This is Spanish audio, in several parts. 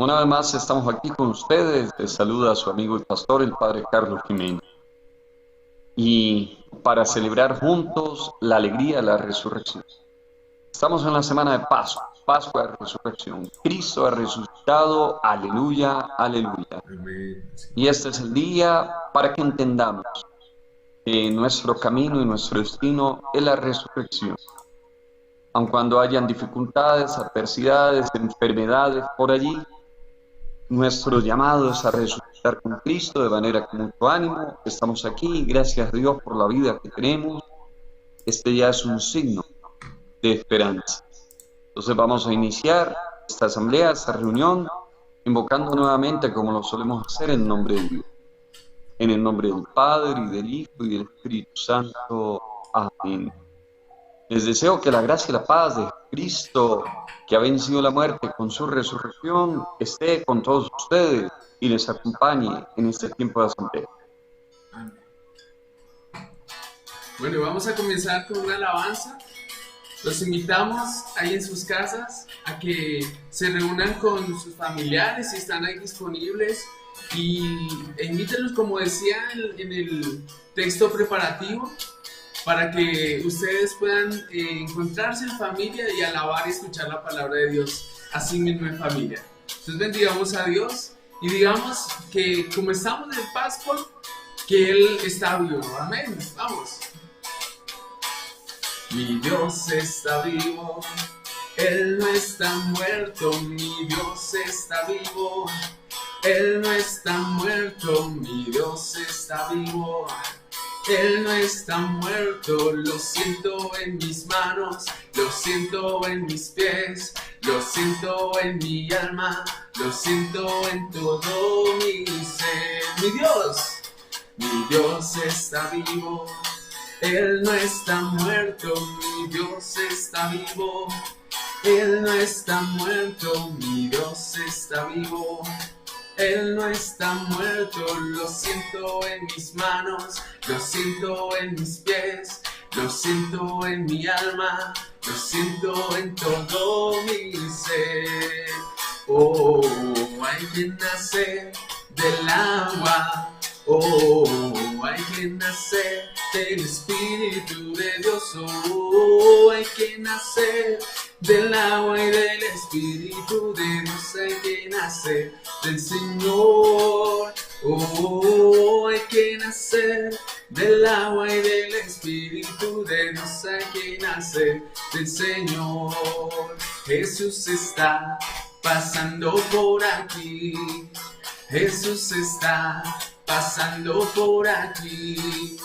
Una vez más estamos aquí con ustedes. Les saluda a su amigo y pastor, el Padre Carlos Jiménez. Y para celebrar juntos la alegría de la resurrección. Estamos en la semana de Pascua, Pascua de Resurrección. Cristo ha resucitado, aleluya, aleluya. Amén. Y este es el día para que entendamos que nuestro camino y nuestro destino es la resurrección. Aun cuando hayan dificultades, adversidades, enfermedades por allí, nuestro llamado es a resucitar con Cristo, de manera que mucho ánimo. Estamos aquí, gracias a Dios por la vida que tenemos. Este ya es un signo de esperanza. Entonces vamos a iniciar esta asamblea, esta reunión, invocando nuevamente, como lo solemos hacer, en nombre de Dios. En el nombre del Padre, y del Hijo, y del Espíritu Santo. Amén. Les deseo que la gracia y la paz de Cristo, que ha vencido la muerte con su resurrección, esté con todos ustedes y les acompañe en este tiempo de asamblea. Amén. Bueno, vamos a comenzar con una alabanza. Los invitamos ahí en sus casas a que se reúnan con sus familiares si están ahí disponibles e invítenlos, como decía en el texto preparativo, para que ustedes puedan encontrarse en familia y alabar y escuchar la palabra de Dios así mismo en familia. Entonces bendigamos a Dios y digamos que como estamos en Pascua, que Él está vivo. Amén. Vamos. Mi Dios está vivo, Él no está muerto, mi Dios está vivo, Él no está muerto, mi Dios está vivo. Él no está muerto, lo siento en mis manos, lo siento en mis pies, lo siento en mi alma, lo siento en todo mi ser. Mi Dios está vivo, Él no está muerto, mi Dios está vivo, Él no está muerto, mi Dios está vivo. Él no está muerto, lo siento en mis manos, lo siento en mis pies, lo siento en mi alma, lo siento en todo mi ser. Oh, hay que nacer del agua, oh, hay que nacer del Espíritu de Dios, oh, hay que nacer del agua y del Espíritu de Dios, hay que nacer del Señor. Oh, hay que nacer del agua y del Espíritu de Dios, hay que nacer del Señor. Jesús está pasando por aquí, Jesús está pasando por aquí.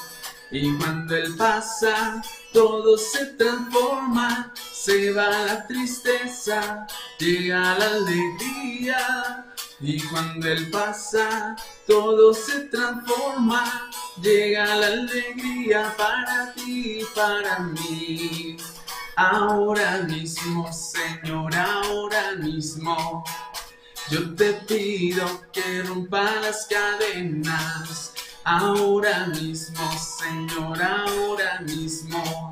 Y cuando Él pasa, todo se transforma, se va la tristeza, llega la alegría. Y cuando Él pasa, todo se transforma, llega la alegría para ti y para mí. Ahora mismo, Señor, ahora mismo, yo te pido que rompa las cadenas. Ahora mismo, Señor, ahora mismo,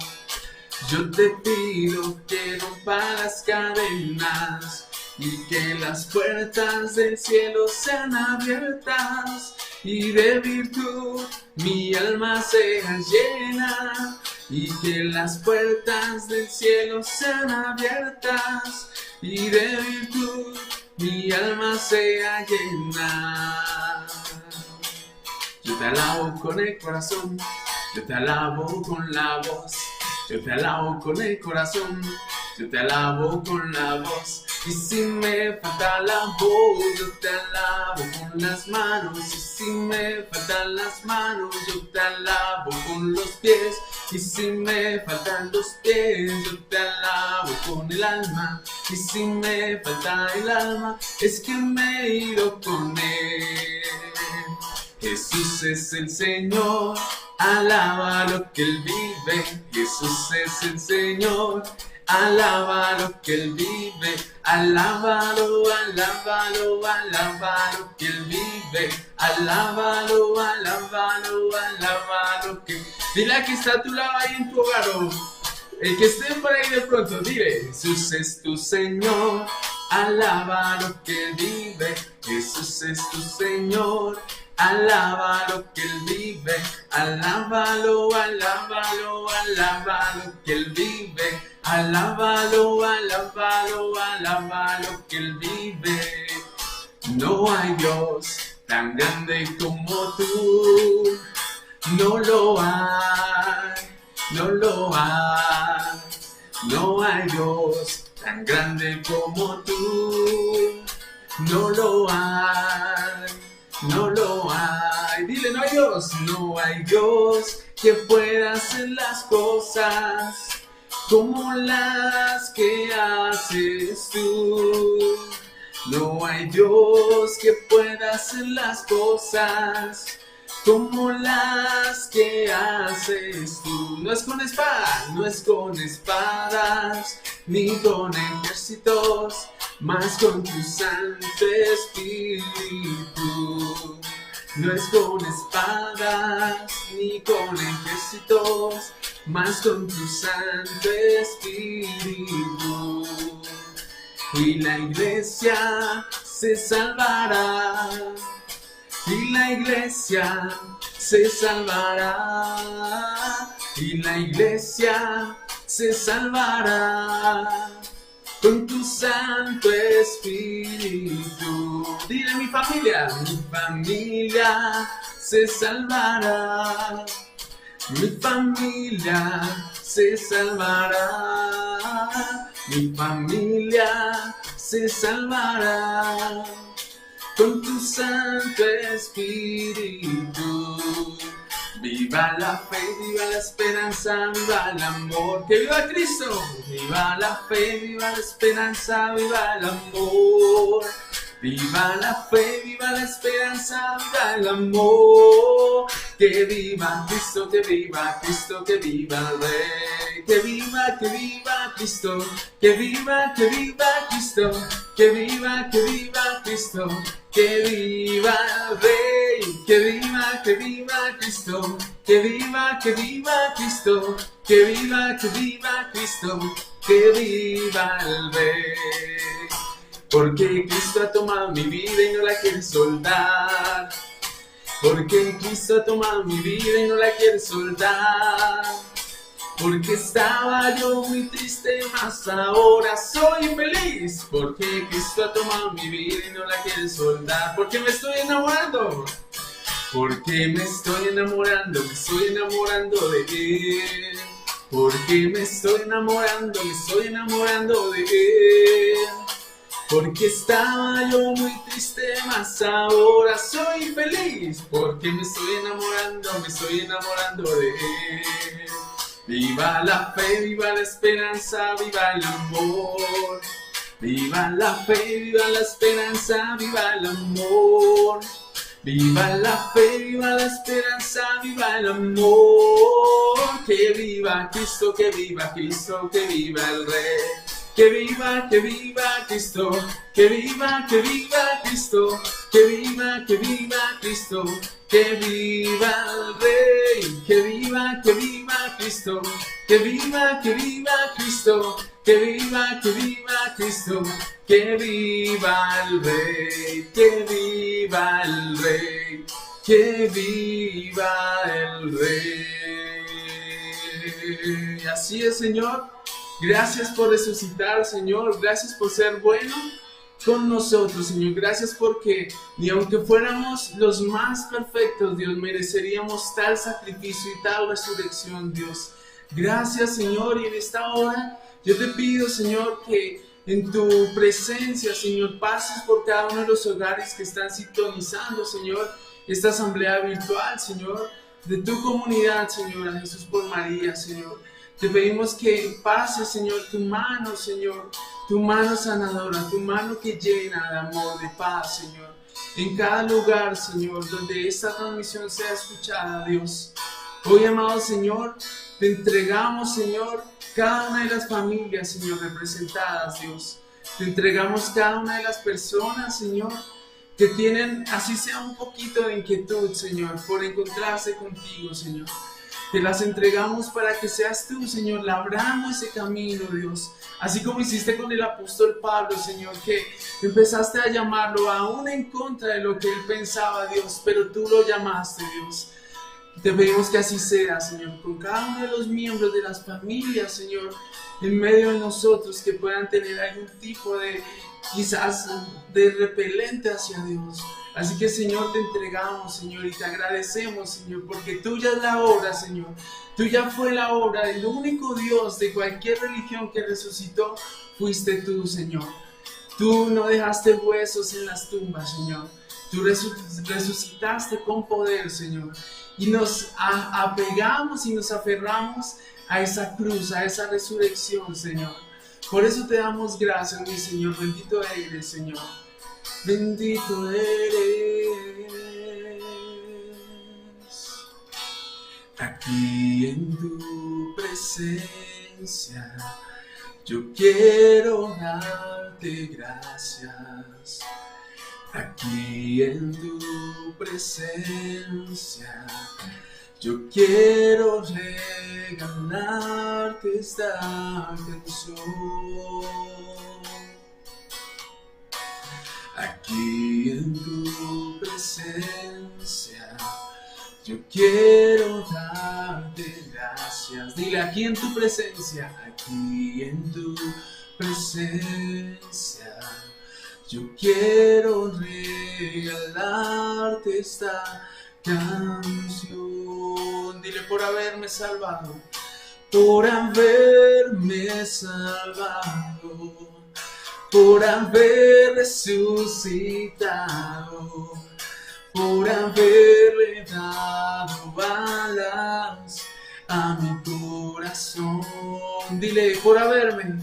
yo te pido que rompa las cadenas y que las puertas del cielo sean abiertas y de virtud mi alma sea llena y que las puertas del cielo sean abiertas y de virtud mi alma sea llena. Yo te alabo con el corazón, yo te alabo con la voz, yo te alabo con el corazón, yo te alabo con la voz. Y si me falta la voz, yo te alabo con las manos. Y si me faltan las manos, yo te alabo con los pies. Y si me faltan los pies, yo te alabo con el alma. Y si me falta el alma, es que me he ido con Él. Jesús es el Señor, alábalo que Él vive. Jesús es el Señor, alábalo que Él vive. Alábalo, alábalo, alábalo que Él vive. Alábalo, alábalo, alábalo que... Dile a que está a tu lado ahí en tu hogar, el que esté por ahí de pronto, dile: Jesús es tu Señor, alaba lo que Él vive, Jesús es tu Señor. Alaba lo que Él vive, alábalo, alábalo, alaba lo que Él vive, alábalo, alábalo, alaba lo que Él vive. No hay Dios tan grande como tú, no lo hay, no lo hay. No hay Dios tan grande como tú, no lo hay, no lo hay. Dile, no hay Dios, no hay Dios que pueda hacer las cosas como las que haces tú. No hay Dios que pueda hacer las cosas como las que haces tú. No es con espada, no es con espadas, ni con ejércitos, mas con tu Santo Espíritu. No es con espadas, ni con ejércitos, mas con tu Santo Espíritu. Y la iglesia se salvará. Y la iglesia se salvará, y la iglesia se salvará con tu Santo Espíritu. Dile, mi familia se salvará, mi familia se salvará, mi familia se salvará con tu Santo Espíritu. Viva la fe, viva la esperanza, viva el amor. ¡Que viva Cristo! Viva la fe, viva la esperanza, viva el amor. Viva la fe, viva la esperanza, viva el amor. Que viva Cristo, que viva Cristo, que viva el Rey. Que viva Cristo, que viva Cristo, que viva Cristo, que viva el Rey. Que viva Cristo, que viva Cristo, que viva Cristo, que viva el Rey. Porque Cristo ha tomado mi vida y no la quiere soltar. Porque Cristo ha tomado mi vida y no la quiere soltar. Porque estaba yo muy triste, mas ahora soy feliz. Porque Cristo ha tomado mi vida y no la quiere soltar. Porque me estoy enamorando. Porque me estoy enamorando de Él. Porque me estoy enamorando de Él. Porque estaba yo muy triste, mas ahora soy feliz. Porque me estoy enamorando de Él. Viva la fe, viva la esperanza, viva el amor. Viva la fe, viva la esperanza, viva el amor. Viva la fe, viva la esperanza, viva el amor. Que viva Cristo, que viva Cristo, que viva el Rey. Que viva Cristo, que viva Cristo, que viva Cristo, que viva el Rey. Que viva Cristo, que viva Cristo, que viva Cristo, que viva el Rey, que viva el Rey, que viva el Rey. Así es, Señor. Gracias por resucitar, Señor. Gracias por ser bueno con nosotros, Señor. Gracias porque ni aunque fuéramos los más perfectos, Dios, mereceríamos tal sacrificio y tal resurrección, Dios. Gracias, Señor. Y en esta hora yo te pido, Señor, que en tu presencia, Señor, pases por cada uno de los hogares que están sintonizando, Señor, esta asamblea virtual, Señor, de tu comunidad, Señor, a Jesús por María, Señor. Te pedimos que pases, Señor, tu mano, Señor, tu mano sanadora, tu mano que llena de amor, de paz, Señor, en cada lugar, Señor, donde esta transmisión sea escuchada, Dios. Hoy, amado Señor, te entregamos, Señor, cada una de las familias, Señor, representadas, Dios. Te entregamos cada una de las personas, Señor, que tienen, así sea un poquito de inquietud, Señor, por encontrarse contigo, Señor. Te las entregamos para que seas tú, Señor, labrando ese camino, Dios. Así como hiciste con el apóstol Pablo, Señor, que empezaste a llamarlo aún en contra de lo que él pensaba, Dios, pero tú lo llamaste, Dios. Te pedimos que así sea, Señor, con cada uno de los miembros de las familias, Señor, en medio de nosotros, que puedan tener algún tipo de, quizás, de repelente hacia Dios. Así que, Señor, te entregamos, Señor, y te agradecemos, Señor, porque tuya es la obra, Señor. Tuya fue la obra. El único Dios de cualquier religión que resucitó fuiste tú, Señor. Tú no dejaste huesos en las tumbas, Señor. Tú resucitaste con poder, Señor. Y nos apegamos y nos aferramos a esa cruz, a esa resurrección, Señor. Por eso te damos gracias, mi Señor. Bendito eres, Señor. Bendito eres. Aquí en tu presencia yo quiero darte gracias. Aquí en tu presencia yo quiero regalarte esta canción. Aquí en tu presencia yo quiero darte gracias. Dile, aquí en tu presencia, aquí en tu presencia yo quiero regalarte esta canción. Dile, por haberme salvado, por haberme salvado, por haber resucitado, por haberle dado alas a mi corazón. Dile, por haberme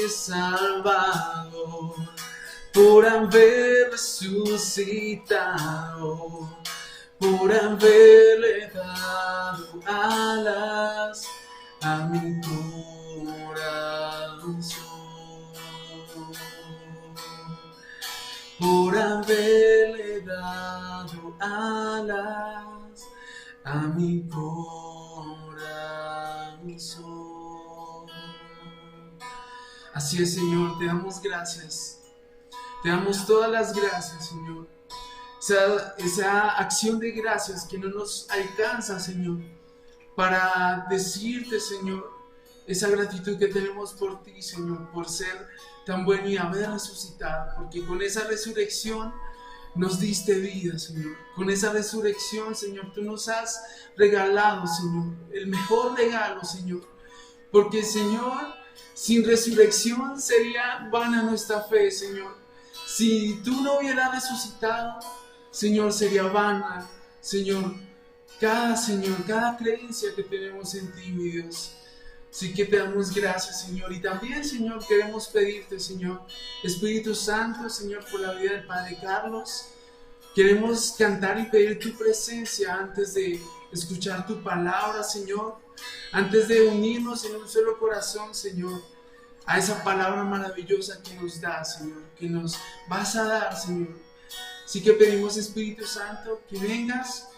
salvado, por haber resucitado, por haberle dado alas a mi corazón, por haberle dado alas a mi corazón. Así es, Señor, te damos gracias. Te damos todas las gracias, Señor. Esa acción de gracias que no nos alcanza, Señor, para decirte, Señor, esa gratitud que tenemos por ti, Señor, por ser tan bueno y haber resucitado, porque con esa resurrección nos diste vida, Señor. Con esa resurrección, Señor, tú nos has regalado, Señor, el mejor regalo, Señor, porque, Señor, sin resurrección sería vana nuestra fe, Señor. Si tú no hubieras resucitado, Señor, sería vana, Señor, cada creencia que tenemos en ti, mi Dios. Así que te damos gracias, Señor. Y también, Señor, queremos pedirte, Señor, Espíritu Santo, Señor, por la vida del Padre Carlos. Queremos cantar y pedir tu presencia antes de escuchar tu palabra, Señor. Antes de unirnos en un solo corazón, Señor, a esa palabra maravillosa que nos das, Señor, que nos vas a dar, Señor. Así que pedimos, Espíritu Santo, que vengas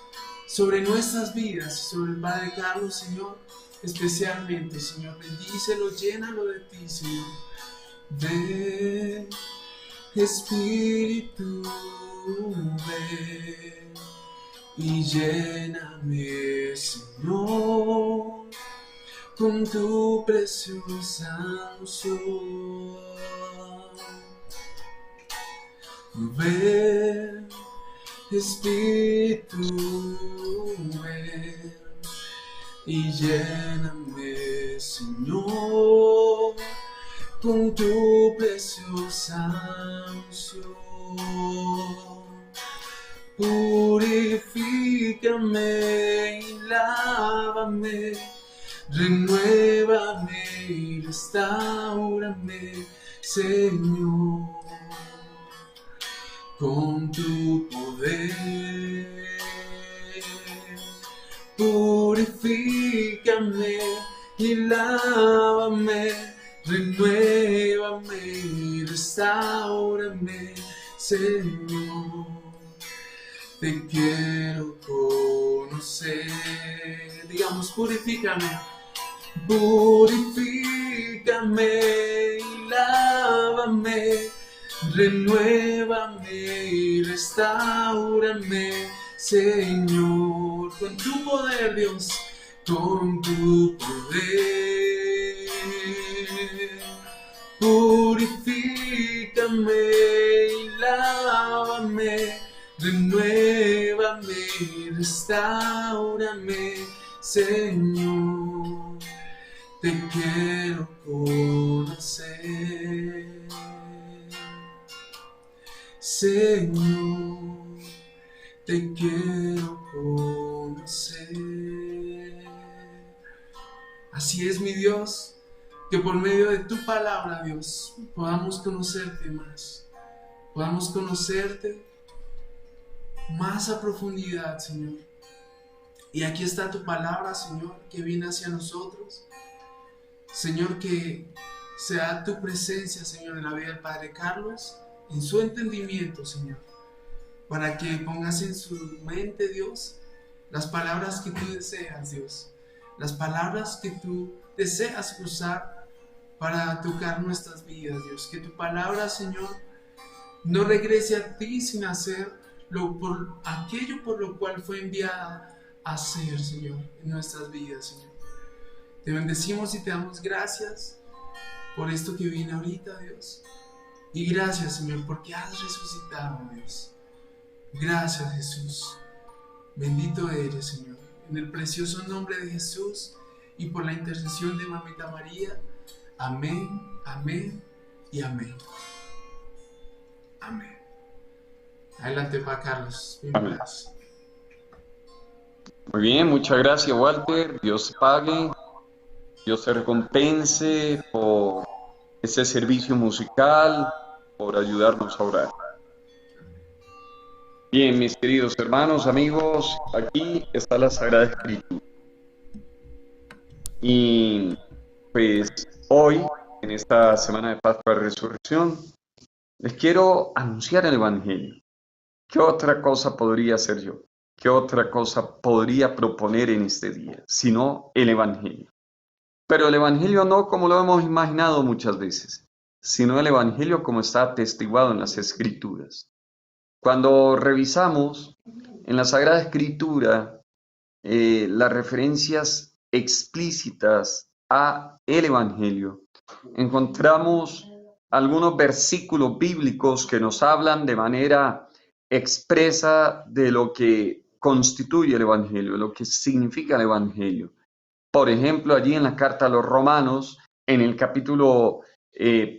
sobre nuestras vidas, sobre el Padre Carlos, Señor, especialmente, Señor. Bendícelo, llénalo de ti, Señor. Ven, Espíritu, ven y lléname, Señor, con tu preciosa unción. Ven, Espíritu, ven y lléname, Señor, con tu preciosa unción. Purifícame y lávame, renuévame y restáurame, Señor, con tu poder. Purifícame y lávame, renuévame y restáurame, Señor, te quiero conocer. Digamos, purifícame, purifícame y lávame, renuévame y restáurame, Señor, con tu poder, Dios, con tu poder. Purifícame y lávame, renuévame y restáurame, Señor, te quiero conocer. Señor, te quiero conocer. Así es, mi Dios, que por medio de tu palabra, Dios, podamos conocerte más. Podamos conocerte más a profundidad, Señor. Y aquí está tu palabra, Señor, que viene hacia nosotros. Señor, que sea tu presencia, Señor, en la vida del Padre Carlos, en su entendimiento, Señor, para que pongas en su mente, Dios, las palabras que tú deseas, Dios, las palabras que tú deseas usar para tocar nuestras vidas, Dios. Que tu palabra, Señor, no regrese a ti sin hacer aquello por lo cual fue enviada a hacer, Señor, en nuestras vidas, Señor. Te bendecimos y te damos gracias por esto que viene ahorita, Dios. Y gracias, Señor, porque has resucitado, Dios. Gracias, Jesús. Bendito eres, Señor. En el precioso nombre de Jesús y por la intercesión de Mamita María. Amén, amén y amén. Amén. Adelante, Padre Carlos. Amén. Muy bien, muchas gracias, Walter. Dios te pague, Dios te recompense por ese servicio musical, por ayudarnos a orar. Bien, mis queridos hermanos, amigos, aquí está la Sagrada Escritura. Y pues hoy, en esta semana de Pascua de Resurrección, les quiero anunciar el Evangelio. ¿Qué otra cosa podría hacer yo? ¿Qué otra cosa podría proponer en este día? Sino el Evangelio. Pero el Evangelio no como lo hemos imaginado muchas veces, sino el Evangelio como está atestiguado en las Escrituras. Cuando revisamos en la Sagrada Escritura las referencias explícitas a el Evangelio, encontramos algunos versículos bíblicos que nos hablan de manera expresa de lo que constituye el Evangelio, de lo que significa el Evangelio. Por ejemplo, allí en la carta a los Romanos, en el capítulo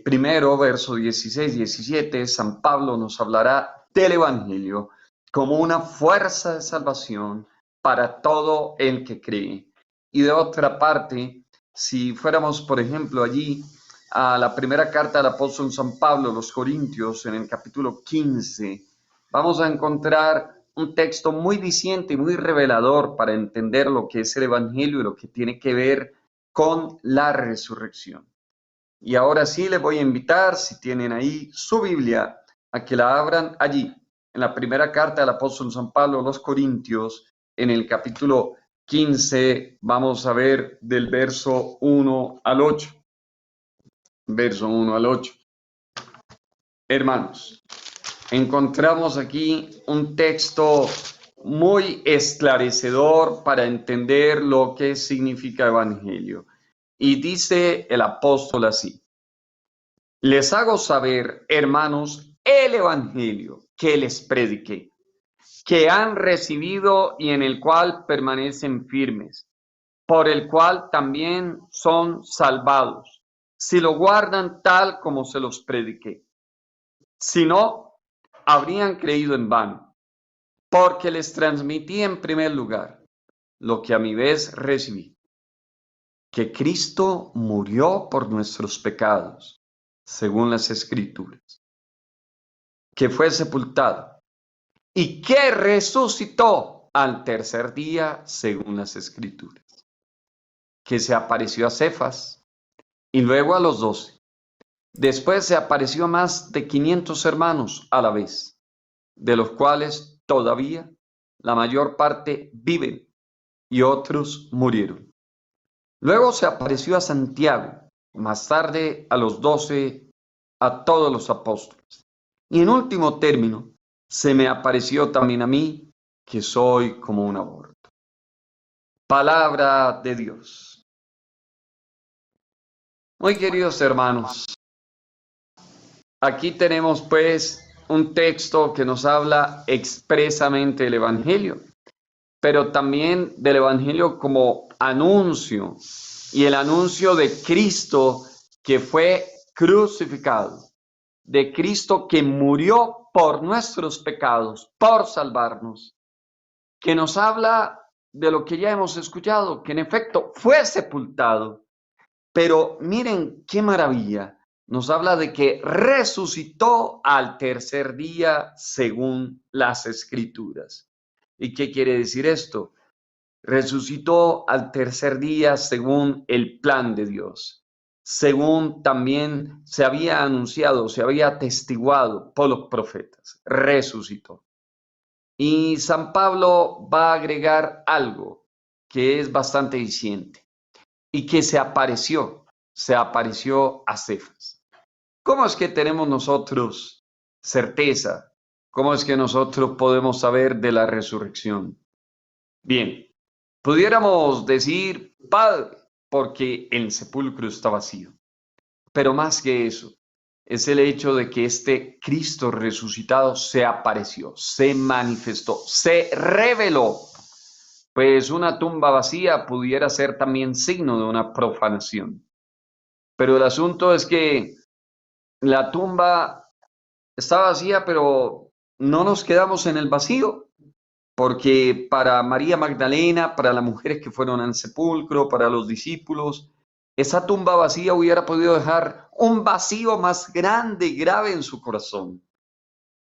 primero, verso 16-17, San Pablo nos hablará del Evangelio como una fuerza de salvación para todo el que cree. Y de otra parte, si fuéramos, por ejemplo, allí a la primera carta del apóstol San Pablo a los Corintios, en el capítulo 15, vamos a encontrar un texto muy diciente y muy revelador para entender lo que es el Evangelio y lo que tiene que ver con la resurrección. Y ahora sí les voy a invitar, si tienen ahí su Biblia, a que la abran allí, en la primera carta del apóstol San Pablo a los Corintios, en el capítulo 15, vamos a ver del verso 1 al 8. Verso 1 al 8. Hermanos, encontramos aquí un texto muy esclarecedor para entender lo que significa evangelio. Y dice el apóstol así: les hago saber, hermanos, el evangelio que les prediqué, que han recibido y en el cual permanecen firmes, por el cual también son salvados, si lo guardan tal como se los prediqué. Si no, habrían creído en vano, porque les transmití en primer lugar lo que a mi vez recibí, que Cristo murió por nuestros pecados, según las Escrituras, que fue sepultado y que resucitó al tercer día, según las Escrituras, que se apareció a Cefas y luego a los 12. Después se apareció a más de 500 hermanos a la vez, de los cuales todavía la mayor parte viven y otros murieron. Luego se apareció a Santiago, más tarde a los 12, a todos los apóstoles. Y en último término, se me apareció también a mí, que soy como un aborto. Palabra de Dios. Muy queridos hermanos, aquí tenemos pues un texto que nos habla expresamente del Evangelio, pero también del Evangelio como anuncio, y el anuncio de Cristo que fue crucificado, de Cristo que murió por nuestros pecados, por salvarnos, que nos habla de lo que ya hemos escuchado, que en efecto fue sepultado, pero miren qué maravilla, nos habla de que resucitó al tercer día según las Escrituras. ¿Y qué quiere decir esto? Resucitó al tercer día según el plan de Dios, según también se había anunciado, se había atestiguado por los profetas. Resucitó. Y San Pablo va a agregar algo que es bastante diciente y que se apareció a Cefas. ¿Cómo es que tenemos nosotros certeza? ¿Cómo es que nosotros podemos saber de la resurrección? Bien, pudiéramos decir, Padre, porque el sepulcro está vacío. Pero más que eso, es el hecho de que este Cristo resucitado se apareció, se manifestó, se reveló. Pues una tumba vacía pudiera ser también signo de una profanación. Pero el asunto es que la tumba está vacía, pero no nos quedamos en el vacío. Porque para María Magdalena, para las mujeres que fueron al sepulcro, para los discípulos, esa tumba vacía hubiera podido dejar un vacío más grande y grave en su corazón,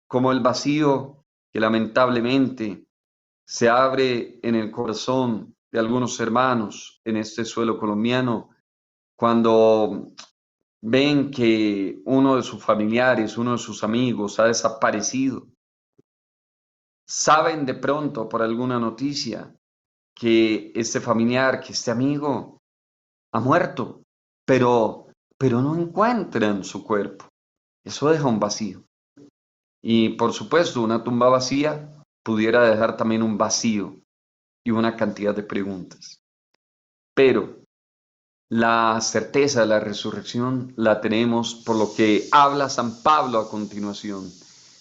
como el vacío que lamentablemente se abre en el corazón de algunos hermanos en este suelo colombiano cuando ven que uno de sus familiares, uno de sus amigos ha desaparecido. Saben de pronto por alguna noticia que este familiar, que este amigo ha muerto, pero no encuentran su cuerpo. Eso deja un vacío. Y por supuesto, una tumba vacía pudiera dejar también un vacío y una cantidad de preguntas. Pero la certeza de la resurrección la tenemos por lo que habla San Pablo a continuación,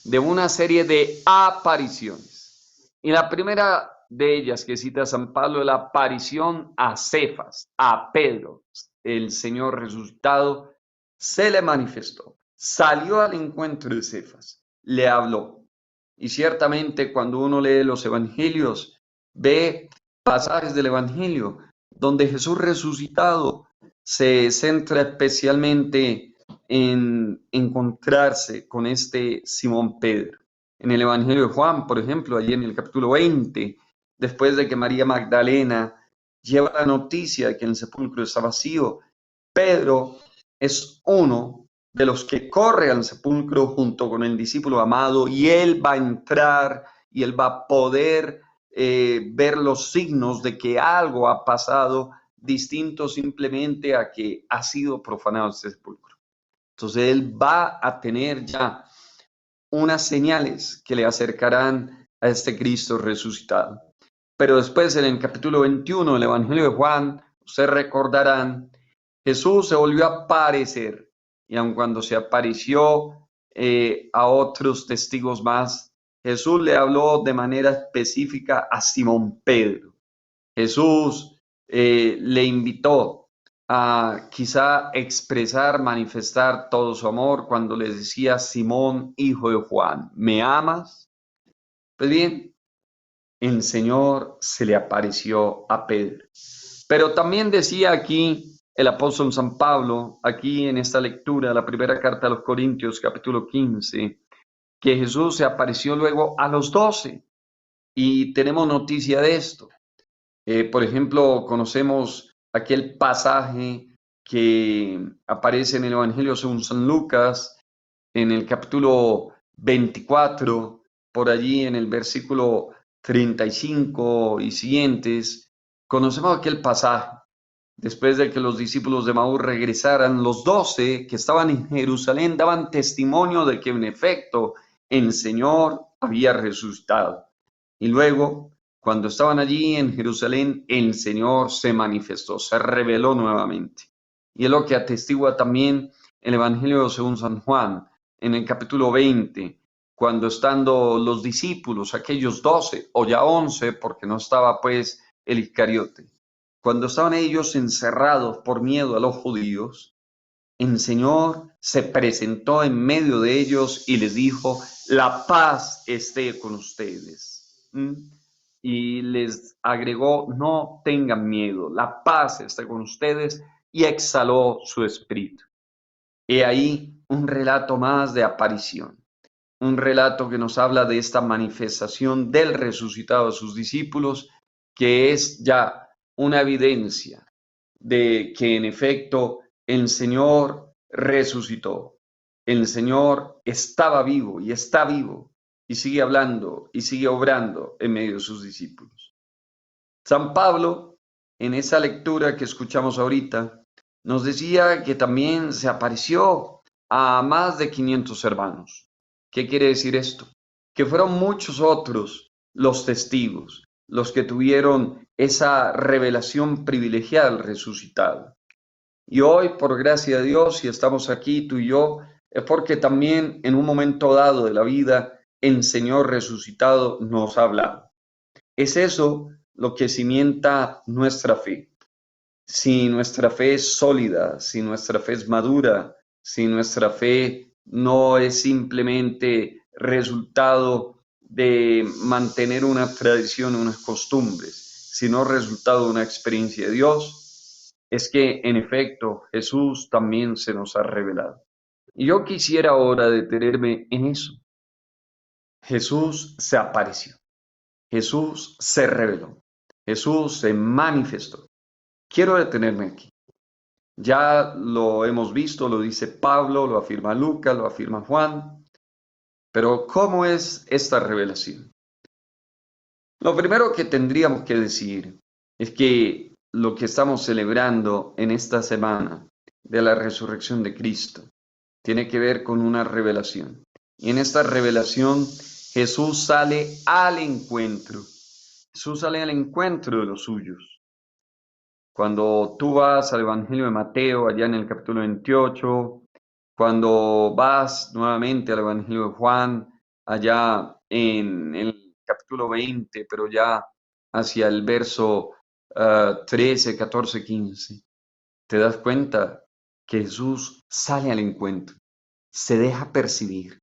de una serie de apariciones. Y la primera de ellas que cita San Pablo es la aparición a Cefas, a Pedro. El Señor resucitado se le manifestó, salió al encuentro de Cefas, le habló. Y ciertamente cuando uno lee los evangelios, ve pasajes del evangelio donde Jesús resucitado se centra especialmente en encontrarse con este Simón Pedro. En el Evangelio de Juan, por ejemplo, allí en el capítulo 20, después de que María Magdalena lleva la noticia de que el sepulcro está vacío, Pedro es uno de los que corre al sepulcro junto con el discípulo amado y él va a entrar y él va a poder ver los signos de que algo ha pasado distinto simplemente a que ha sido profanado este sepulcro. Entonces él va a tener ya unas señales que le acercarán a este Cristo resucitado. Pero después en el capítulo 21 del Evangelio de Juan, ustedes recordarán, Jesús se volvió a aparecer y aun cuando se apareció a otros testigos más, Jesús le habló de manera específica a Simón Pedro. Jesús le invitó a quizá expresar, manifestar todo su amor cuando le decía: Simón, hijo de Juan, ¿me amas? Pues bien, el Señor se le apareció a Pedro. Pero también decía aquí el apóstol San Pablo, aquí en esta lectura, la primera carta a los Corintios, capítulo 15, que Jesús se apareció luego a los 12. Y tenemos noticia de esto. Por ejemplo, conocemos aquel pasaje que aparece en el Evangelio según San Lucas, en el capítulo 24, por allí en el versículo 35 y siguientes, conocemos aquel pasaje. Después de que los discípulos de Maús regresaran, los 12 que estaban en Jerusalén daban testimonio de que en efecto el Señor había resucitado. Y luego, cuando estaban allí en Jerusalén, el Señor se manifestó, se reveló nuevamente. Y es lo que atestigua también el Evangelio según San Juan, en el capítulo 20, cuando estando los discípulos, aquellos 12 o ya 11, porque no estaba pues el Iscariote, cuando estaban ellos encerrados por miedo a los judíos, el Señor se presentó en medio de ellos y les dijo, la paz esté con ustedes. Y les agregó, no tengan miedo, la paz esté con ustedes, y exhaló su espíritu. He ahí un relato más de aparición, un relato que nos habla de esta manifestación del resucitado a sus discípulos, que es ya una evidencia de que en efecto el Señor resucitó. El Señor estaba vivo y está vivo y sigue hablando y sigue obrando en medio de sus discípulos. San Pablo, en esa lectura que escuchamos ahorita, nos decía que también se apareció a más de 500 hermanos. ¿Qué quiere decir esto? Que fueron muchos otros los testigos, los que tuvieron esa revelación privilegiada al resucitado. Y hoy, por gracia de Dios, si estamos aquí, tú y yo, es porque también en un momento dado de la vida, el Señor resucitado nos ha hablado. Es eso lo que cimienta nuestra fe. Si nuestra fe es sólida, si nuestra fe es madura, si nuestra fe no es simplemente resultado de mantener una tradición, unas costumbres, sino resultado de una experiencia de Dios, es que en efecto Jesús también se nos ha revelado. Y yo quisiera ahora detenerme en eso. Jesús se apareció, Jesús se reveló, Jesús se manifestó. Quiero detenerme aquí. Ya lo hemos visto, lo dice Pablo, lo afirma Lucas, lo afirma Juan. Pero ¿cómo es esta revelación? Lo primero que tendríamos que decir es que lo que estamos celebrando en esta semana de la resurrección de Cristo tiene que ver con una revelación. Y en esta revelación Jesús sale al encuentro. Jesús sale al encuentro de los suyos. Cuando tú vas al Evangelio de Mateo, allá en el capítulo 28, cuando vas nuevamente al Evangelio de Juan, allá en el capítulo 20, pero ya hacia el verso 13, 14, 15, te das cuenta que Jesús sale al encuentro, se deja percibir,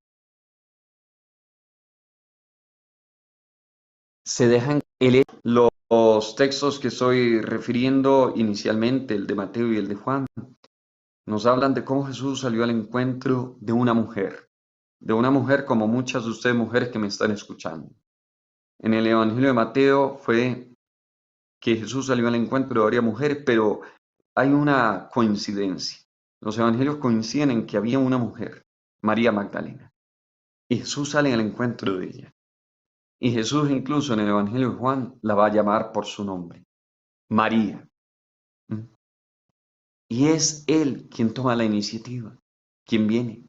se dejan los textos que estoy refiriendo inicialmente, el de Mateo y el de Juan, nos hablan de cómo Jesús salió al encuentro de una mujer como muchas de ustedes mujeres que me están escuchando. En el Evangelio de Mateo fue que Jesús salió al encuentro de varias mujeres, pero hay una coincidencia. Los evangelios coinciden en que había una mujer, María Magdalena, y Jesús sale al encuentro de ella. Y Jesús incluso en el Evangelio de Juan la va a llamar por su nombre, María. Y es Él quien toma la iniciativa, quien viene.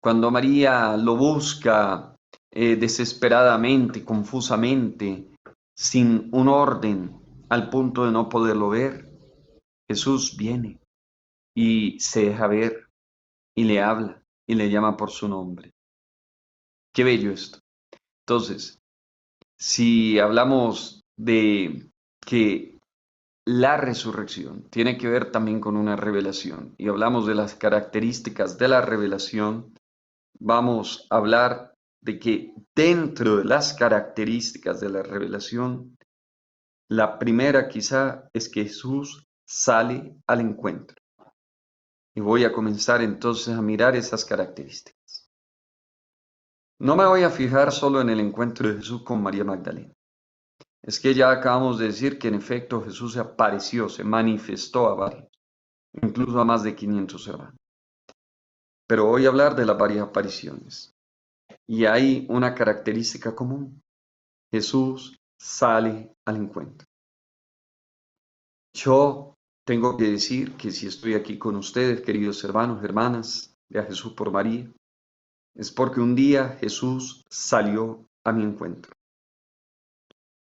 Cuando María lo busca desesperadamente, confusamente, sin un orden, al punto de no poderlo ver, Jesús viene y se deja ver y le habla y le llama por su nombre. Qué bello esto. Entonces, si hablamos de que la resurrección tiene que ver también con una revelación y hablamos de las características de la revelación, vamos a hablar de que dentro de las características de la revelación, la primera quizá es que Jesús sale al encuentro. Y voy a comenzar entonces a mirar esas características. No me voy a fijar solo en el encuentro de Jesús con María Magdalena. Es que ya acabamos de decir que en efecto Jesús se apareció, se manifestó a varios, incluso a más de 500 hermanos. Pero voy a hablar de las varias apariciones. Y hay una característica común. Jesús sale al encuentro. Yo tengo que decir que si estoy aquí con ustedes, queridos hermanos, hermanas, de a Jesús por María, es porque un día Jesús salió a mi encuentro.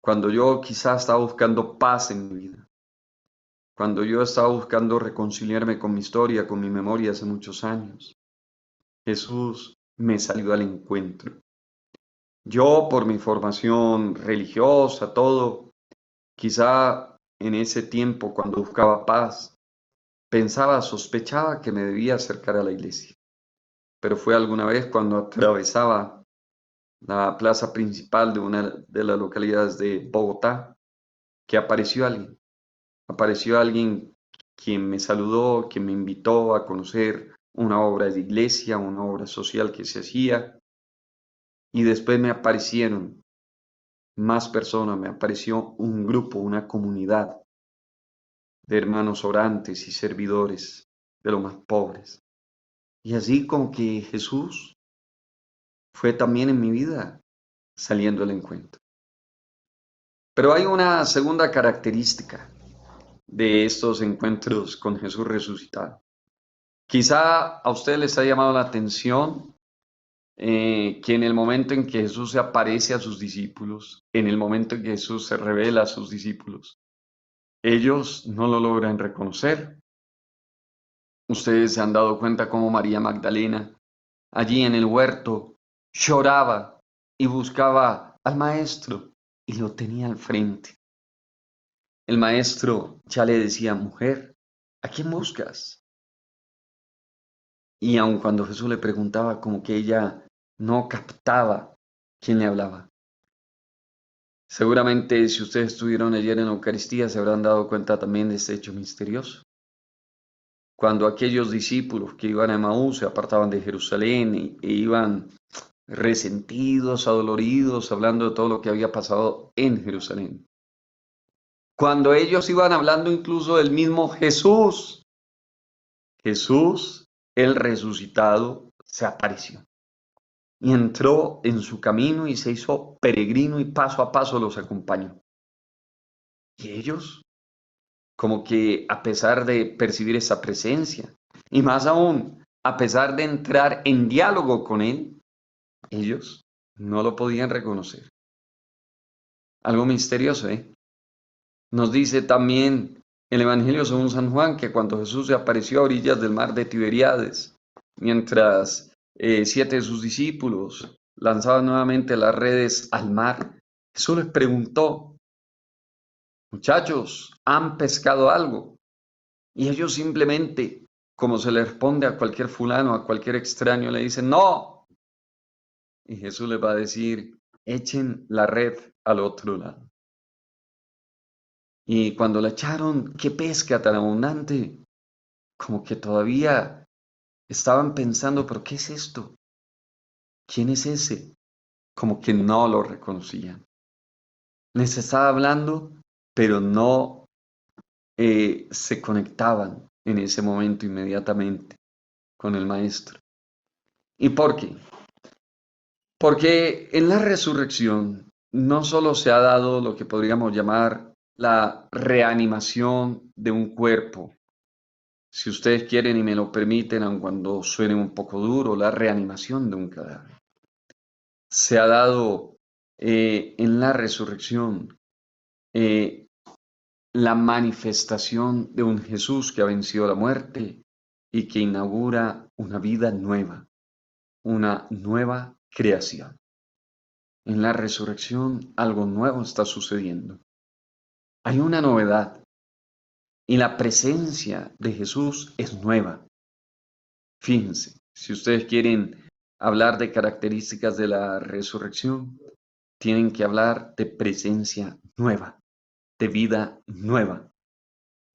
Cuando yo quizás estaba buscando paz en mi vida, cuando yo estaba buscando reconciliarme con mi historia, con mi memoria hace muchos años, Jesús me salió al encuentro. Yo, por mi formación religiosa, todo, quizá en ese tiempo, cuando buscaba paz, pensaba, sospechaba que me debía acercar a la iglesia. Pero fue alguna vez cuando atravesaba la plaza principal de una de las localidades de Bogotá, que apareció alguien quien me saludó, quien me invitó a conocer una obra de iglesia, una obra social que se hacía, y después me aparecieron más personas, me apareció un grupo, una comunidad de hermanos orantes y servidores de los más pobres. Y así como que Jesús fue también en mi vida saliendo al encuentro. Pero hay una segunda característica de estos encuentros con Jesús resucitado. Quizá a usted les ha llamado la atención que en el momento en que Jesús se aparece a sus discípulos, en el momento en que Jesús se revela a sus discípulos, ellos no lo logran reconocer. Ustedes se han dado cuenta cómo María Magdalena, allí en el huerto, lloraba y buscaba al maestro y lo tenía al frente. El maestro ya le decía, mujer, ¿a quién buscas? Y aun cuando Jesús le preguntaba, como que ella no captaba quién le hablaba. Seguramente si ustedes estuvieron ayer en la Eucaristía se habrán dado cuenta también de este hecho misterioso. Cuando aquellos discípulos que iban a Emaús se apartaban de Jerusalén e iban resentidos, adoloridos, hablando de todo lo que había pasado en Jerusalén. Cuando ellos iban hablando incluso del mismo Jesús, Jesús, el resucitado, se apareció y entró en su camino y se hizo peregrino y paso a paso los acompañó. Y ellos, como que a pesar de percibir esa presencia, y más aún, a pesar de entrar en diálogo con él, ellos no lo podían reconocer. Algo misterioso, ¿eh? Nos dice también el Evangelio según San Juan que cuando Jesús se apareció a orillas del mar de Tiberíades, mientras 7 de sus discípulos lanzaban nuevamente las redes al mar, Jesús les preguntó, muchachos, ¿han pescado algo? Y ellos simplemente, como se le responde a cualquier fulano, a cualquier extraño, le dicen, no. Y Jesús les va a decir, echen la red al otro lado. Y cuando la echaron, qué pesca tan abundante, como que todavía estaban pensando, pero ¿qué es esto? ¿Quién es ese? Como que no lo reconocían. Les estaba hablando, pero no se conectaban en ese momento inmediatamente con el Maestro. ¿Y por qué? Porque en la resurrección no solo se ha dado lo que podríamos llamar la reanimación de un cuerpo, si ustedes quieren y me lo permiten, aun cuando suene un poco duro, la reanimación de un cadáver. Se ha dado en la resurrección la manifestación de un Jesús que ha vencido la muerte y que inaugura una vida nueva, una nueva creación. En la resurrección algo nuevo está sucediendo. Hay una novedad y la presencia de Jesús es nueva. Fíjense, si ustedes quieren hablar de características de la resurrección, tienen que hablar de presencia nueva, de vida nueva.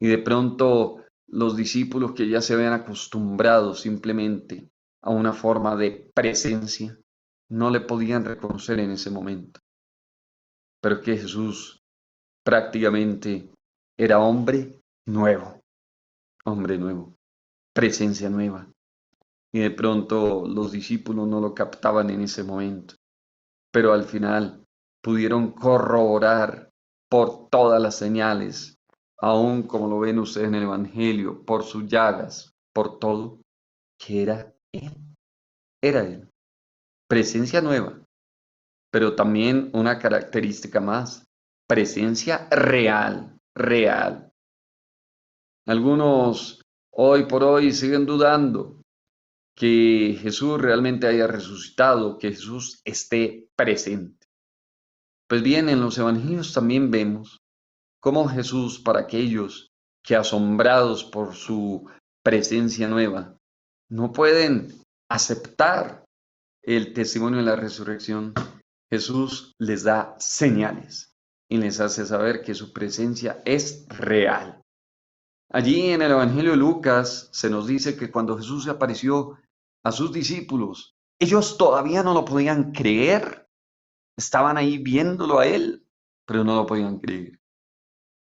Y de pronto los discípulos que ya se habían acostumbrado simplemente a una forma de presencia, no le podían reconocer en ese momento. Pero que Jesús prácticamente era hombre nuevo, presencia nueva. Y de pronto los discípulos no lo captaban en ese momento. Pero al final pudieron corroborar por todas las señales, aún como lo ven ustedes en el Evangelio, por sus llagas, por todo, que era Él. Presencia nueva, pero también una característica más, presencia real, real. Algunos hoy por hoy siguen dudando que Jesús realmente haya resucitado, que Jesús esté presente. Pues bien, en los evangelios también vemos cómo Jesús, para aquellos que asombrados por su presencia nueva, no pueden aceptar el testimonio de la resurrección, Jesús les da señales y les hace saber que su presencia es real. Allí en el Evangelio de Lucas se nos dice que cuando Jesús se apareció a sus discípulos, ellos todavía no lo podían creer, estaban ahí viéndolo a él, pero no lo podían creer.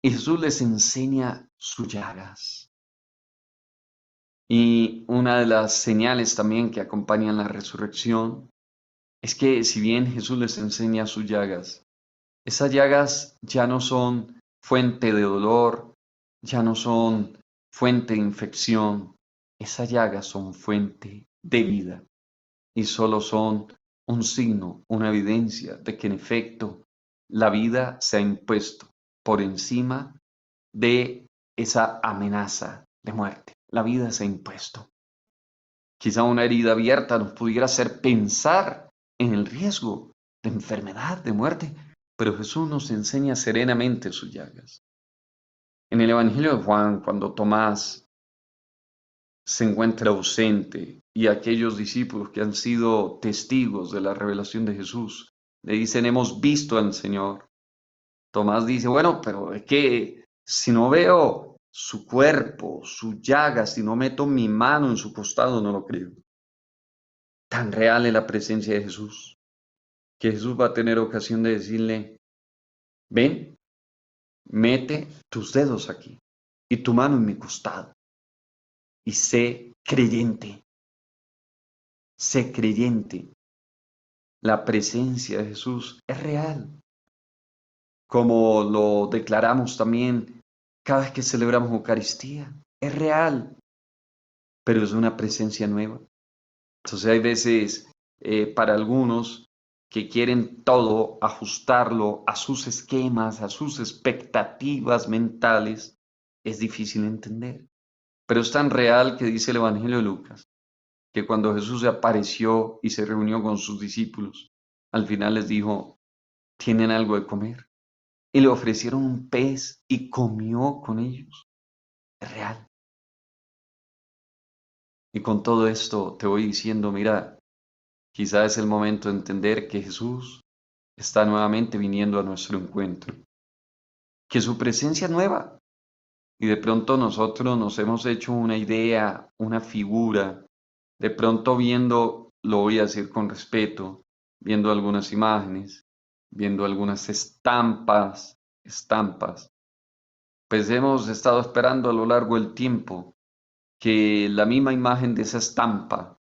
Y Jesús les enseña sus llagas. Y una de las señales también que acompañan la resurrección es que si bien Jesús les enseña sus llagas, esas llagas ya no son fuente de dolor, ya no son fuente de infección, esas llagas son fuente de vida y solo son un signo, una evidencia de que en efecto la vida se ha impuesto por encima de esa amenaza de muerte. La vida se ha impuesto. Quizá una herida abierta nos pudiera hacer pensar en el riesgo de enfermedad, de muerte, pero Jesús nos enseña serenamente sus llagas. En el Evangelio de Juan, cuando Tomás se encuentra ausente y aquellos discípulos que han sido testigos de la revelación de Jesús le dicen, hemos visto al Señor. Tomás dice, bueno, pero es que si no veo su cuerpo, su llaga, si no meto mi mano en su costado, no lo creo. Tan real es la presencia de Jesús, que Jesús va a tener ocasión de decirle, ven, mete tus dedos aquí y tu mano en mi costado y sé creyente, sé creyente. La presencia de Jesús es real, como lo declaramos también cada vez que celebramos Eucaristía, es real, pero es una presencia nueva. Entonces hay veces para algunos que quieren todo ajustarlo a sus esquemas, a sus expectativas mentales, es difícil entender. Pero es tan real que dice el Evangelio de Lucas, que cuando Jesús se apareció y se reunió con sus discípulos, al final les dijo, ¿tienen algo de comer? Y le ofrecieron un pez y comió con ellos. Es real. Y con todo esto te voy diciendo, mira, quizá es el momento de entender que Jesús está nuevamente viniendo a nuestro encuentro, que su presencia es nueva. Y de pronto nosotros nos hemos hecho una idea, una figura, de pronto viendo, lo voy a decir con respeto, viendo algunas imágenes, viendo algunas estampas, pues hemos estado esperando a lo largo del tiempo que la misma imagen de esa estampa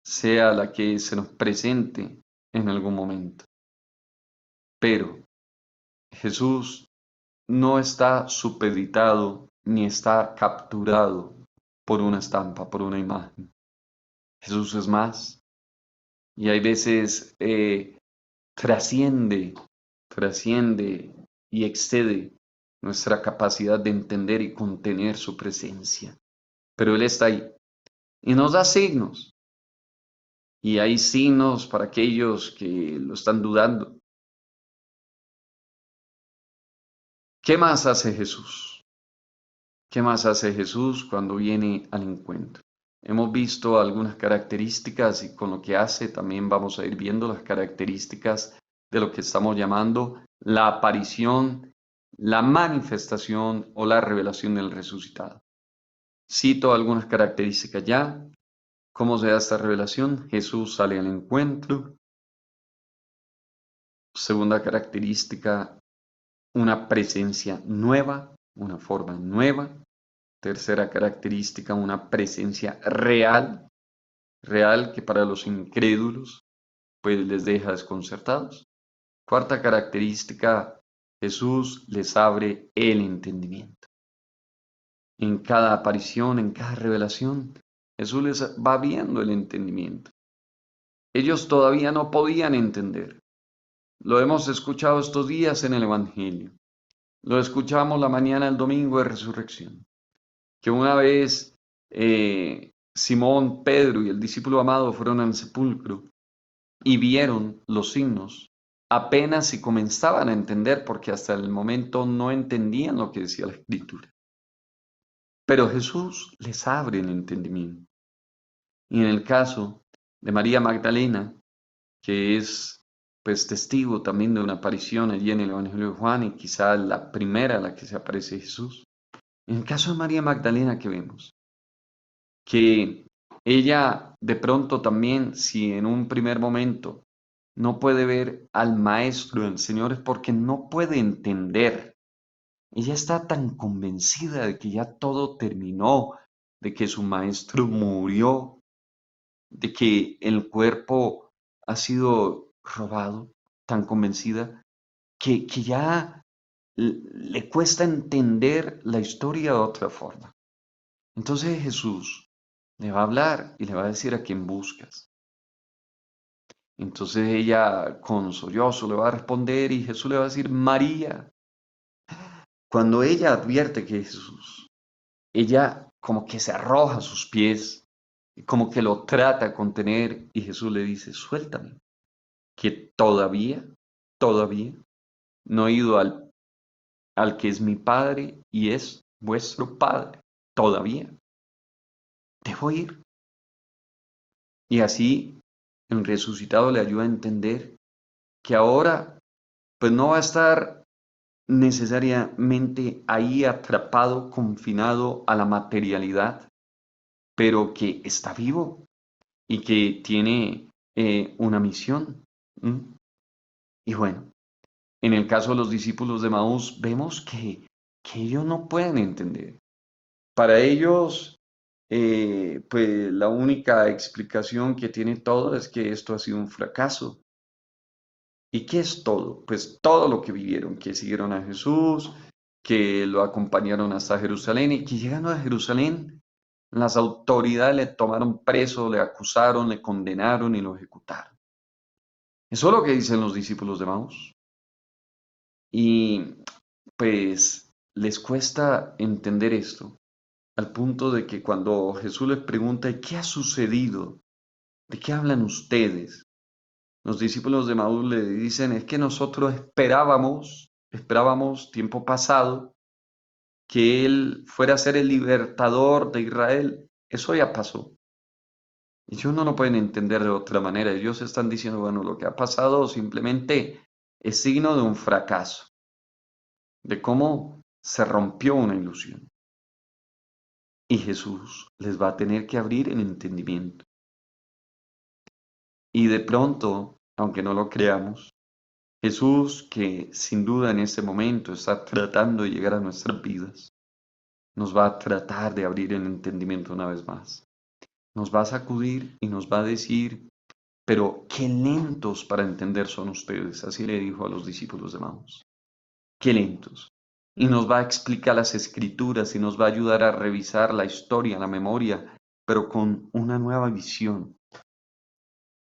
sea la que se nos presente en algún momento. Pero Jesús no está supeditado ni está capturado por una estampa, por una imagen. Jesús es más y hay veces trasciende y excede nuestra capacidad de entender y contener su presencia. Pero Él está ahí y nos da signos. Y hay signos para aquellos que lo están dudando. ¿Qué más hace Jesús? ¿Qué más hace Jesús cuando viene al encuentro? Hemos visto algunas características y con lo que hace también vamos a ir viendo las características de lo que estamos llamando la aparición, la manifestación o la revelación del resucitado. Cito algunas características ya. ¿Cómo se da esta revelación? Jesús sale al encuentro. Segunda característica, una presencia nueva, una forma nueva. Tercera característica, una presencia real, real que para los incrédulos pues les deja desconcertados. Cuarta característica, Jesús les abre el entendimiento. En cada aparición, en cada revelación, Jesús les va abriendo el entendimiento. Ellos todavía no podían entender. Lo hemos escuchado estos días en el Evangelio. Lo escuchamos la mañana del domingo de resurrección. Que una vez Simón, Pedro y el discípulo amado fueron al sepulcro y vieron los signos. Apenas si comenzaban a entender, porque hasta el momento no entendían lo que decía la Escritura. Pero Jesús les abre el entendimiento. Y en el caso de María Magdalena, que es pues testigo también de una aparición allí en el Evangelio de Juan y quizá la primera a la que se aparece Jesús. En el caso de María Magdalena que vemos, que ella de pronto también, si en un primer momento no puede ver al Maestro, el Señor, es porque no puede entender. Ella está tan convencida de que ya todo terminó, de que su Maestro murió, de que el cuerpo ha sido robado, tan convencida, que ya le cuesta entender la historia de otra forma. Entonces Jesús le va a hablar y le va a decir a quién buscas. Entonces ella con sollozo le va a responder y Jesús le va a decir María. Cuando ella advierte que es Jesús, ella como que se arroja a sus pies, como que lo trata de contener y Jesús le dice, suéltame, que todavía no he ido al que es mi Padre y es vuestro Padre, todavía. Debo ir. Y así el resucitado le ayuda a entender que ahora pues no va a estar necesariamente ahí atrapado, confinado a la materialidad, pero que está vivo y que tiene una misión. ¿Mm? Y bueno, en el caso de los discípulos de Maús, vemos que ellos no pueden entender. Para ellos, pues la única explicación que tiene todo es que esto ha sido un fracaso. ¿Y qué es todo? Pues todo lo que vivieron, que siguieron a Jesús, que lo acompañaron hasta Jerusalén y que llegando a Jerusalén, las autoridades le tomaron preso, le acusaron, le condenaron y lo ejecutaron. Eso es lo que dicen los discípulos de Maús. Y pues les cuesta entender esto, al punto de que cuando Jesús les pregunta, ¿qué ha sucedido? ¿De qué hablan ustedes? Los discípulos de Maús le dicen, es que nosotros esperábamos tiempo pasado, que Él fuera a ser el libertador de Israel. Eso ya pasó. Ellos no lo pueden entender de otra manera. Ellos están diciendo, bueno, lo que ha pasado simplemente es signo de un fracaso, de cómo se rompió una ilusión. Y Jesús les va a tener que abrir el entendimiento. Y de pronto, aunque no lo creamos, Jesús, que sin duda en este momento está tratando de llegar a nuestras vidas, nos va a tratar de abrir el entendimiento una vez más. Nos va a sacudir y nos va a decir, pero qué lentos para entender son ustedes, así le dijo a los discípulos de Maús. Qué lentos. Y nos va a explicar las escrituras y nos va a ayudar a revisar la historia, la memoria, pero con una nueva visión.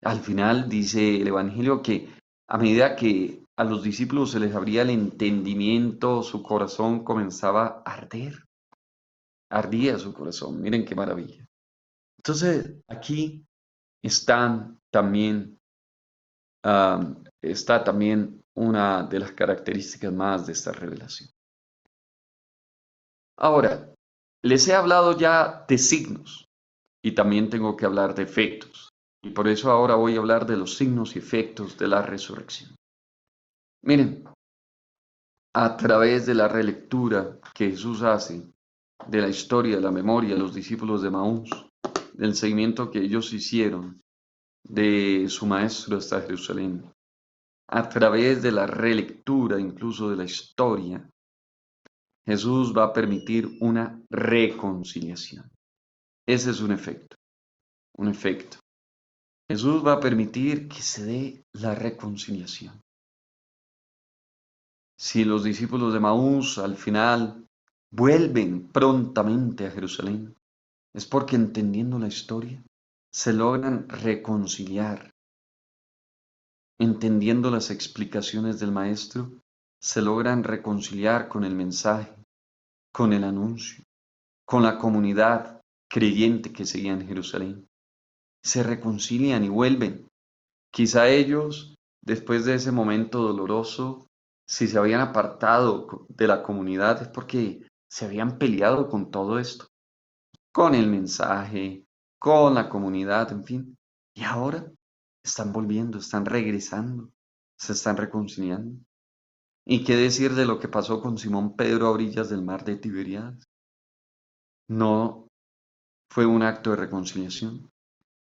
Al final dice el Evangelio que a medida que a los discípulos se les abría el entendimiento, su corazón comenzaba a arder. Ardía su corazón, miren qué maravilla. Entonces, aquí está también una de las características más de esta revelación. Ahora, les he hablado ya de signos y también tengo que hablar de efectos. Y por eso ahora voy a hablar de los signos y efectos de la resurrección. Miren, a través de la relectura que Jesús hace de la historia, de la memoria de los discípulos de Maús, del seguimiento que ellos hicieron de su maestro hasta Jerusalén, a través de la relectura incluso de la historia, Jesús va a permitir una reconciliación. Ese es un efecto, un efecto. Jesús va a permitir que se dé la reconciliación. Si los discípulos de Maús al final vuelven prontamente a Jerusalén, es porque entendiendo la historia se logran reconciliar. Entendiendo las explicaciones del Maestro, se logran reconciliar con el mensaje, con el anuncio, con la comunidad creyente que seguía en Jerusalén. Se reconcilian y vuelven. Quizá ellos, después de ese momento doloroso, si se habían apartado de la comunidad es porque se habían peleado con todo esto, con el mensaje, con la comunidad, en fin. Y ahora están volviendo, están regresando, se están reconciliando. ¿Y qué decir de lo que pasó con Simón Pedro a orillas del mar de Tiberíades? No fue un acto de reconciliación.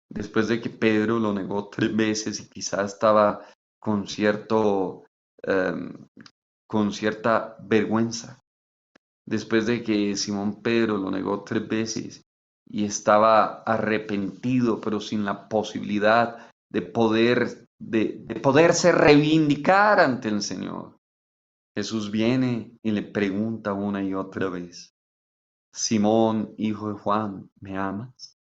Después de que Pedro lo negó 3 veces y quizás estaba con cierto, em, con cierta vergüenza. Después de que Simón Pedro lo negó 3 veces y estaba arrepentido, pero sin la posibilidad de poderse reivindicar ante el Señor. Jesús viene y le pregunta una y otra vez: Simón, hijo de Juan, ¿me amas?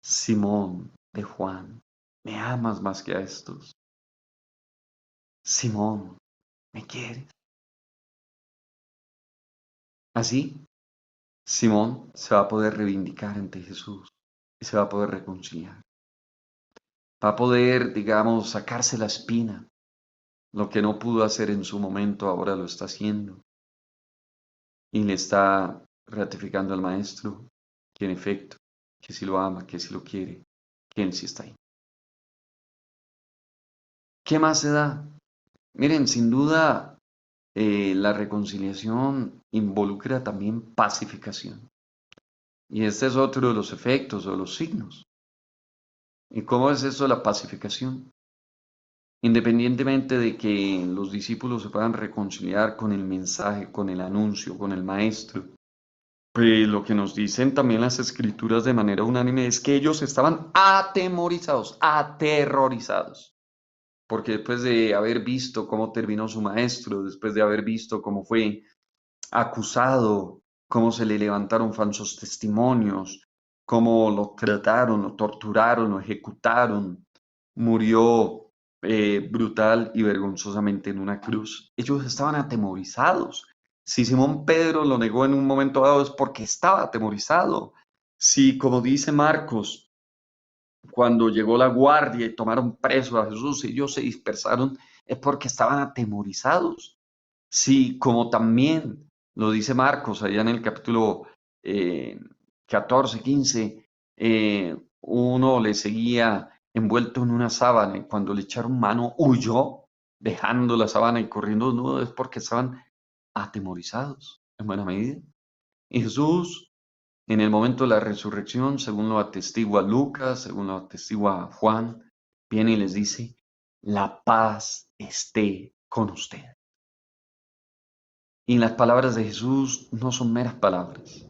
Simón de Juan, ¿me amas más que a estos? Simón, ¿me quieres? Así, Simón se va a poder reivindicar ante Jesús y se va a poder reconciliar. Va a poder, digamos, sacarse la espina. Lo que no pudo hacer en su momento, ahora lo está haciendo. Y le está ratificando al Maestro que en efecto, que si lo ama, que si lo quiere, que Él sí está ahí. ¿Qué más se da? Miren, sin duda, la reconciliación involucra también pacificación. Y este es otro de los efectos o los signos. ¿Y cómo es eso la pacificación? Independientemente de que los discípulos se puedan reconciliar con el mensaje, con el anuncio, con el Maestro, pues lo que nos dicen también las escrituras de manera unánime es que ellos estaban atemorizados, aterrorizados. Porque después de haber visto cómo terminó su maestro, después de haber visto cómo fue acusado, cómo se le levantaron falsos testimonios, cómo lo trataron, lo torturaron, lo ejecutaron, murió brutal y vergonzosamente en una cruz. Ellos estaban atemorizados. Si Simón Pedro lo negó en un momento dado es porque estaba atemorizado. Si, como dice Marcos, cuando llegó la guardia y tomaron preso a Jesús y ellos se dispersaron, es porque estaban atemorizados. Sí, como también lo dice Marcos allá en el capítulo 14, 15, uno le seguía envuelto en una sábana y cuando le echaron mano huyó dejando la sábana y corriendo desnudo, es porque estaban atemorizados en buena medida. Y Jesús, en el momento de la resurrección, según lo atestigua Lucas, según lo atestigua Juan, viene y les dice: la paz esté con ustedes. Y las palabras de Jesús no son meras palabras.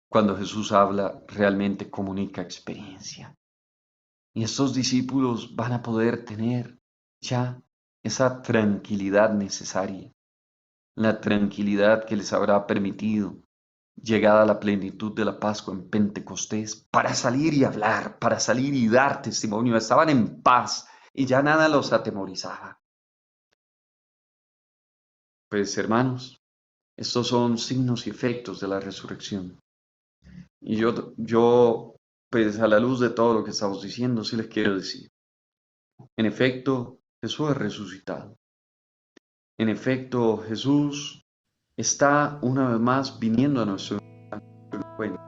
Cuando Jesús habla, realmente comunica experiencia. Y estos discípulos van a poder tener ya esa tranquilidad necesaria, la tranquilidad que les habrá permitido, llegada la plenitud de la Pascua en Pentecostés, para salir y hablar, para salir y dar testimonio. Estaban en paz y ya nada los atemorizaba. Pues hermanos, estos son signos y efectos de la resurrección. Y pues a la luz de todo lo que estamos diciendo, sí les quiero decir, en efecto, Jesús es resucitado. En efecto, Jesús está una vez más viniendo a nuestro encuentro,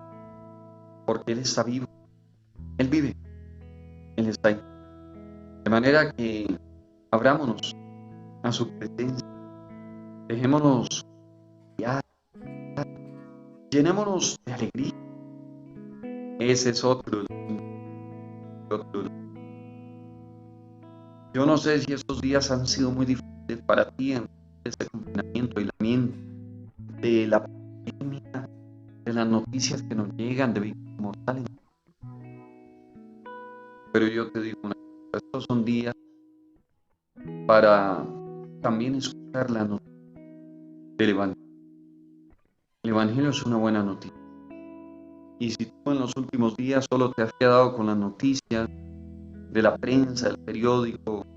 porque Él está vivo, Él vive, Él está ahí. De manera que abrámonos a su presencia, dejémonos guiar, llenémonos de alegría. Ese es otro. Yo no sé si estos días han sido muy difíciles para ti en este confinamiento, aislamiento, de la pandemia, de las noticias que nos llegan de víctimas mortales. Pero yo te digo una cosa, estos son días para también escuchar la noticia del Evangelio. El Evangelio es una buena noticia. Y si tú en los últimos días solo te has quedado con las noticias de la prensa, del periódico,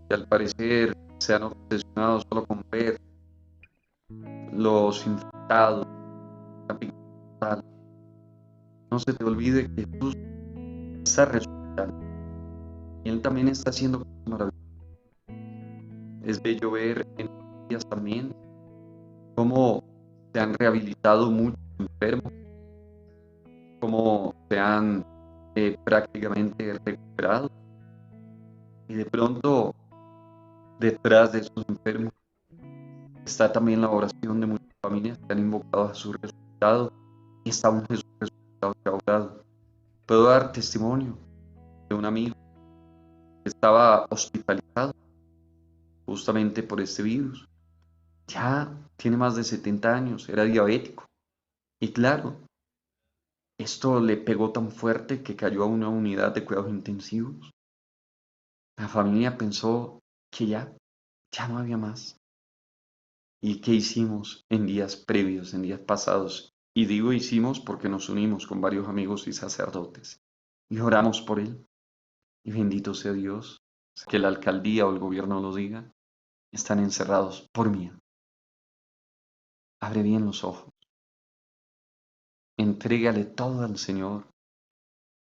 que al parecer se han obsesionado solo con ver los infectados, no se te olvide que Jesús está resucitando y Él también está haciendo cosas maravillosas. Es bello ver en estos días también cómo se han rehabilitado muchos enfermos, cómo se han prácticamente recuperado, y de pronto detrás de esos enfermos está también la oración de muchas familias que han invocado a Jesús resucitado, y está un Jesús resucitado que ha orado. Puedo dar testimonio de un amigo que estaba hospitalizado justamente por este virus. Ya tiene más de 70 años, era diabético. Y claro, esto le pegó tan fuerte que cayó a una unidad de cuidados intensivos. La familia pensó que ya no había más. ¿Y qué hicimos en días previos, en días pasados? Y digo hicimos porque nos unimos con varios amigos y sacerdotes y oramos por él. Y bendito sea Dios, que la alcaldía o el gobierno lo diga, están encerrados por mí. Abre bien los ojos. Entrégale todo al Señor,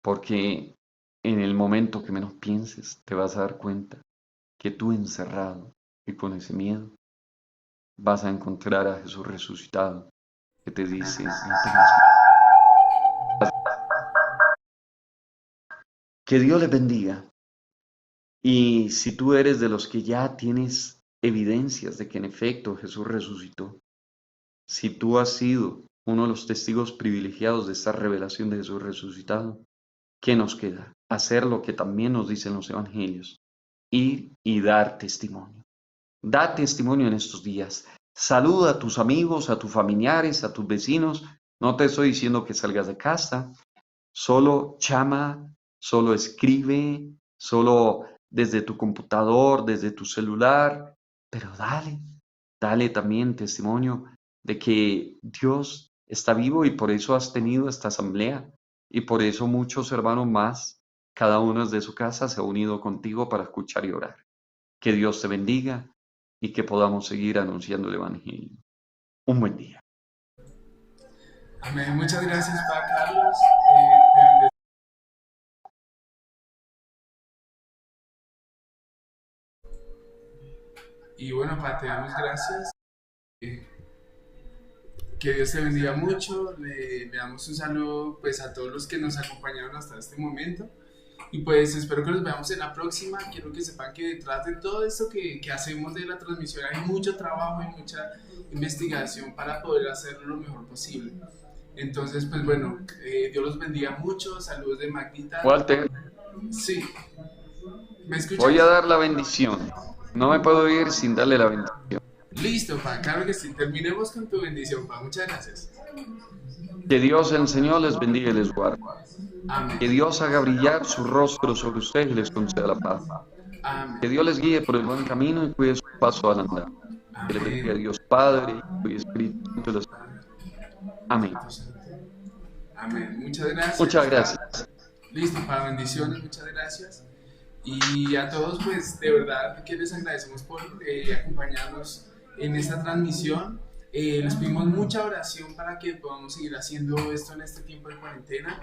porque en el momento que menos pienses te vas a dar cuenta que tú encerrado y con ese miedo vas a encontrar a Jesús resucitado que te dice, no tengas miedo. Que Dios les bendiga. Y si tú eres de los que ya tienes evidencias de que en efecto Jesús resucitó, si tú has sido uno de los testigos privilegiados de esta revelación de Jesús resucitado, ¿qué nos queda? Hacer lo que también nos dicen los evangelios, ir y dar testimonio. Da testimonio en estos días. Saluda a tus amigos, a tus familiares, a tus vecinos. No te estoy diciendo que salgas de casa. Solo llama, solo escribe, solo desde tu computador, desde tu celular. Pero dale también testimonio de que Dios está vivo y por eso has tenido esta asamblea. Y por eso muchos hermanos más, cada uno desde su casa, se ha unido contigo para escuchar y orar. Que Dios te bendiga y que podamos seguir anunciando el Evangelio. Un buen día. Amén. Muchas gracias, Padre Carlos. Y bueno, Padre, te damos gracias. Que Dios te bendiga mucho. Le damos un saludo pues, a todos los que nos acompañaron hasta este momento. Y pues espero que nos veamos en la próxima. Quiero que sepan que detrás de todo esto que hacemos de la transmisión hay mucho trabajo y mucha investigación para poder hacerlo lo mejor posible. Entonces, pues bueno, Dios los bendiga mucho. Saludos de Magdita. Walter. Sí. ¿Me escuchas? Voy a dar la bendición. No me puedo ir sin darle la bendición. Listo, Pa. Claro que sí. Terminemos con tu bendición, Pa. Muchas gracias. Que Dios el Señor les bendiga y les guarde. Amén. Que Dios haga brillar su rostro sobre ustedes y les conceda la paz. Amén. Que Dios les guíe por el buen camino y cuide su paso al andar. Que les bendiga Dios Padre, Hijo y Espíritu Santo. Amén. Amén. Muchas gracias. Muchas gracias. Listo, para bendiciones, muchas gracias. Y a todos, pues de verdad que les agradecemos por acompañarnos en esta transmisión. Les pedimos mucha oración para que podamos seguir haciendo esto en este tiempo de cuarentena.